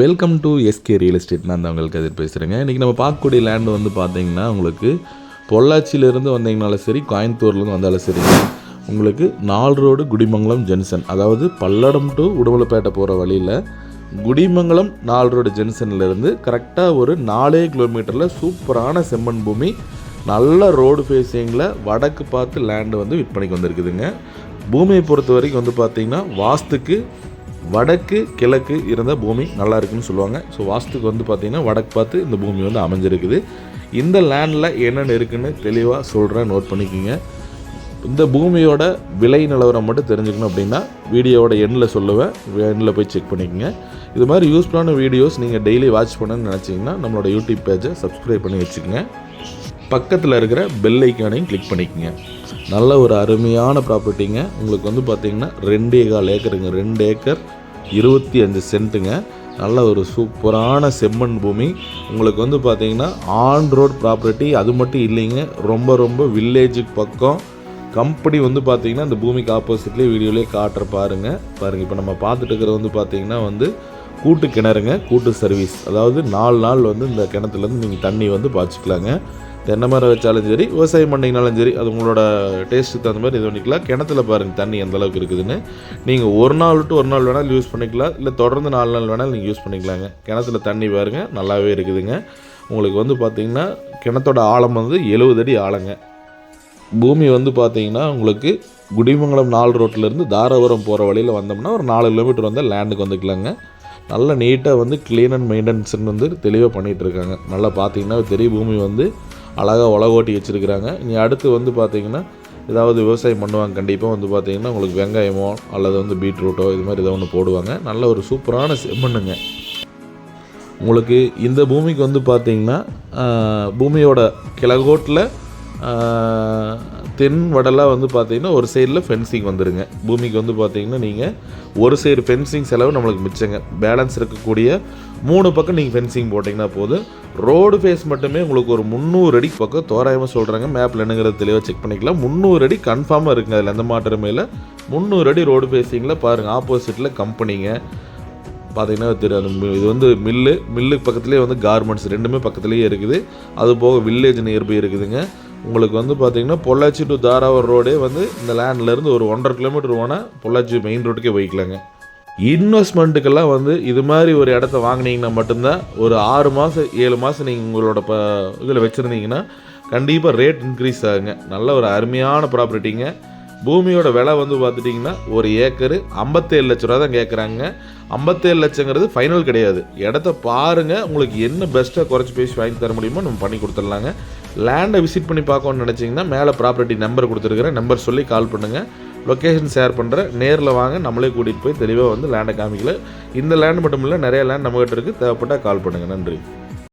Welcome to SK real estate. நான் தான் உங்களுக்கு எதிர் பேசுகிறேங்க. இன்றைக்கி நம்ம பார்க்கக்கூடிய லேண்டு வந்து பார்த்திங்கன்னா உங்களுக்கு பொள்ளாச்சியிலேருந்து வந்தீங்கனாலும் சரி, கோயம்புத்தூர்லேருந்து வந்தாலும் சரிங்க, உங்களுக்கு 4 ரோடு குடிமங்கலம் ஜங்ஷன், அதாவது பல்லடம் டு உடுமலைப்பேட்டை போகிற வழியில் குடிமங்கலம் 4 ரோடு ஜங்ஷன்லேருந்து கரெக்டாக ஒரு 4 கிலோமீட்டரில் சூப்பரான செம்மண் பூமி, நல்ல ரோடு ஃபேஸிங்கில் வடக்கு பார்த்து லேண்டு வந்து விற்பனைக்கு வந்திருக்குதுங்க. பூமியை பொறுத்த வரைக்கும் வந்து பார்த்திங்கன்னா வாஸ்துக்கு வடக்கு கிழக்கு இருந்த பூமி நல்லா இருக்குன்னு சொல்லுவாங்க. ஸோ வாஸ்துக்கு வந்து பார்த்திங்கன்னா வடக்கு பார்த்து இந்த பூமி வந்து அமைஞ்சிருக்குது. இந்த லேண்டில் என்னென்ன இருக்குதுன்னு தெளிவாக சொல்கிறேன், நோட் பண்ணிக்கோங்க. இந்த பூமியோட விலை நிலவரம் மட்டும் தெரிஞ்சுக்கணும் அப்படின்னா வீடியோவோட எண்ணில் சொல்லுவேன், எண்ணில் போய் செக் பண்ணிக்கோங்க. இது மாதிரி யூஸ்ஃபுல்லான வீடியோஸ் நீங்கள் டெய்லி வாட்ச் பண்ணணும்னு நினச்சிங்கன்னா நம்மளோட யூடியூப் பேஜை சப்ஸ்கிரைப் பண்ணி வச்சுக்கோங்க. பக்கத்தில் இருக்கிற பெல் ஐக்கானையும் கிளிக் பண்ணிக்கோங்க. நல்ல ஒரு அருமையான ப்ராப்பர்ட்டிங்க. உங்களுக்கு வந்து பார்த்திங்கன்னா 2.25 ஏக்கருங்க, 2 ஏக்கர் 25 சென்ட்டுங்க. நல்ல ஒரு சூப்பரான செம்மண் பூமி. உங்களுக்கு வந்து பார்த்திங்கன்னா ஆன் ரோட் ப்ராப்பர்ட்டி. அது மட்டும் இல்லைங்க, ரொம்ப வில்லேஜுக்கு பக்கம். கம்பெனி வந்து பார்த்திங்கன்னா இந்த பூமிக்கு ஆப்போசிட்லேயே வீடியோலேயே காட்டுற பாருங்கள். இப்போ நம்ம பார்த்துட்டு இருக்கிறது வந்து பார்த்திங்கன்னா வந்து கூட்டு கிணறுங்க, கூட்டு சர்வீஸ். அதாவது 4 நாள் வந்து இந்த கிணத்துலேருந்து நீங்கள் தண்ணி வந்து பாய்ச்சிக்கலாங்க. தென்னை மரம் வச்சாலும் சரி, விவசாயம் பண்ணிங்கனாலும் சரி, அது உங்களோட டேஸ்ட்டுக்கு தகுந்த மாதிரி இது பண்ணிக்கலாம். கிணத்துல பாருங்கள் தண்ணி எந்த அளவுக்கு இருக்குதுன்னு. நீங்கள் ஒரு நாள் விட்டு ஒரு நாள் வேணாலும் யூஸ் பண்ணிக்கலாம், இல்லை தொடர்ந்து 4 நாள் வேணாலும் நீங்கள் யூஸ் பண்ணிக்கலாங்க. கிணத்துல தண்ணி பாருங்கள் நல்லாவே இருக்குதுங்க. உங்களுக்கு வந்து பார்த்திங்கன்னா கிணத்தோட ஆழம் வந்து 70 அடி ஆழங்க. பூமி வந்து பார்த்திங்கன்னா உங்களுக்கு குடிமங்கலம் 4 ரோட்டிலேருந்து தாராபுரம் போகிற வழியில் வந்தோம்னா ஒரு 4 கிலோமீட்டர் வந்து லேண்டுக்கு வந்துக்கலாங்க. நல்லா நீட்டாக வந்து க்ளீன் அண்ட் மெயின்டெனன்ஸ்ன்னு வந்து தெளிவாக பண்ணிகிட்ருக்காங்க. நல்லா பார்த்திங்கன்னா பெரிய பூமி வந்து அழகாக உலகோட்டி வச்சுருக்கிறாங்க. இனி அடுத்து வந்து பார்த்திங்கன்னா ஏதாவது விவசாயம் பண்ணுவாங்க. கண்டிப்பாக வந்து பார்த்திங்கன்னா உங்களுக்கு வெங்காயமோ அல்லது வந்து பீட்ரூட்டோ இது மாதிரி ஏதோ ஒன்று போடுவாங்க. நல்ல ஒரு சூப்பரான செம்மண்ணுங்க. உங்களுக்கு இந்த பூமிக்கு வந்து பார்த்திங்கன்னா பூமியோட கிழக்கோட்டில் தென் வடலாக வந்து பார்த்திங்கன்னா ஒரு சைடில் ஃபென்சிங் வந்துடுங்க. பூமிக்கு வந்து பார்த்திங்கன்னா நீங்கள் ஒரு சைடு ஃபென்சிங் செலவு நம்மளுக்கு மிச்சங்க. பேலன்ஸ் இருக்கக்கூடிய 3 பக்கம் நீங்கள் ஃபென்சிங் போட்டிங்கன்னா போதும். ரோடு ஃபேஸ் மட்டுமே உங்களுக்கு ஒரு 300 அடி பக்கம் தோராயமாக சொல்கிறாங்க. மேப்பில் என்னங்கிறது தெளிவாக செக் பண்ணிக்கலாம். 300 அடி கன்ஃபார்மாக இருக்குங்க, அதில் எந்த மாற்றமே இல்லை. 300 அடி ரோடு ஃபேஸிங்கில் பாருங்கள். ஆப்போசிட்டில் கம்பெனிங்க பார்த்திங்கன்னா தெரியும். இது வந்து மில்லுக்கு பக்கத்துலேயே வந்து கார்மெண்ட்ஸ் ரெண்டுமே பக்கத்துலேயே இருக்குது. அது போக வில்லேஜ் நியர்பை இருக்குதுங்க. உங்களுக்கு வந்து பார்த்திங்கன்னா பொள்ளாச்சி டு தாராபுரம் ரோடே வந்து இந்த லேண்ட்லேருந்து ஒரு 1.5 கிலோமீட்டர் போனால் பொள்ளாச்சி மெயின் ரோட்டுக்கே போய்க்கலாங்க. இன்வெஸ்ட்மெண்ட்டுக்கெல்லாம் வந்து இது மாதிரி ஒரு இடத்த வாங்கினீங்கன்னா மட்டும்தான் ஒரு 6 மாதம் 7 மாதம் நீங்கள் உங்களோட இதில் வச்சுருந்தீங்கன்னா கண்டிப்பாக ரேட் இன்க்ரீஸ் ஆகுங்க. நல்ல ஒரு அருமையான ப்ராப்பர்ட்டிங்க. பூமியோட விலை வந்து பார்த்துட்டிங்கன்னா ஒரு ஏக்கரு 57 லட்ச ரூபா தான் கேட்குறாங்க. 57 லட்சங்கிறது ஃபைனல் கிடையாது. இடத்த பாருங்கள், உங்களுக்கு என்ன பெஸ்ட்டாக குறைச்சி பேசி வாங்கி தர முடியுமோ நம்ம பண்ணி கொடுத்துடலாங்க. லேண்டை விசிட் பண்ணி பார்க்கணுன்னு நினச்சிங்கன்னா மேலே ப்ராப்பர்ட்டி நம்பர் கொடுத்துருக்குறேன், நம்பர் சொல்லி கால் பண்ணுங்கள். லொக்கேஷன் ஷேர் பண்ணுறேன், நேரில் வாங்க, நம்மளே கூட்டிகிட்டு போய் தெளிவாக வந்து லேண்டை காமிக்கல. இந்த லேண்டு மட்டும் இல்லை, நிறைய லேண்ட் நம்மகிட்ட இருக்குது. தேவைப்பட்டால் கால் பண்ணுங்கள். நன்றி.